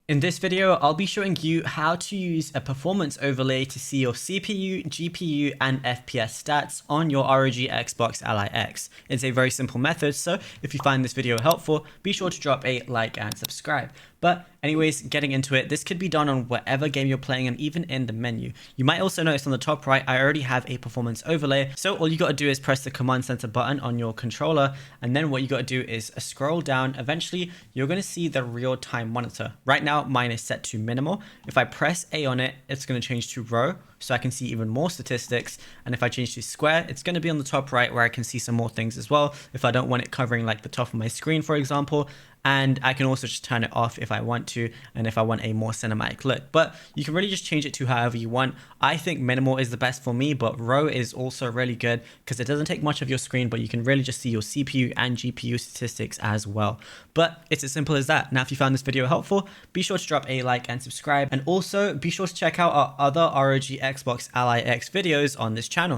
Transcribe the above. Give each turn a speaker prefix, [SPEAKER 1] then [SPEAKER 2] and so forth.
[SPEAKER 1] In this video, I'll be showing you how to use a performance overlay to see your CPU, GPU, and FPS stats on your ROG Xbox Ally X. It's a very simple method, so if you find this video helpful, be sure to drop a like and subscribe. But anyways, getting into it, this could be done on whatever game you're playing and even in the menu. You might also notice on the top right, I already have a performance overlay. So all you got to do is press the command center button on your controller. And then what you got to do is scroll down. Eventually, you're going to see the real-time monitor. Right now, mine is set to minimal. If I press A on it, it's going to change to row, so I can see even more statistics. And if I change to square, it's going to be on the top right where I can see some more things as well, if I don't want it covering like the top of my screen, for example. And I can also just turn it off if I want to, and if I want a more cinematic look. But you can really just change it to however you want. I think minimal is the best for me, but row is also really good because it doesn't take much of your screen, but you can really just see your CPU and GPU statistics as well. But it's as simple as that. Now, if you found this video helpful, be sure to drop a like and subscribe. And also be sure to check out our other ROG Xbox Ally X videos on this channel.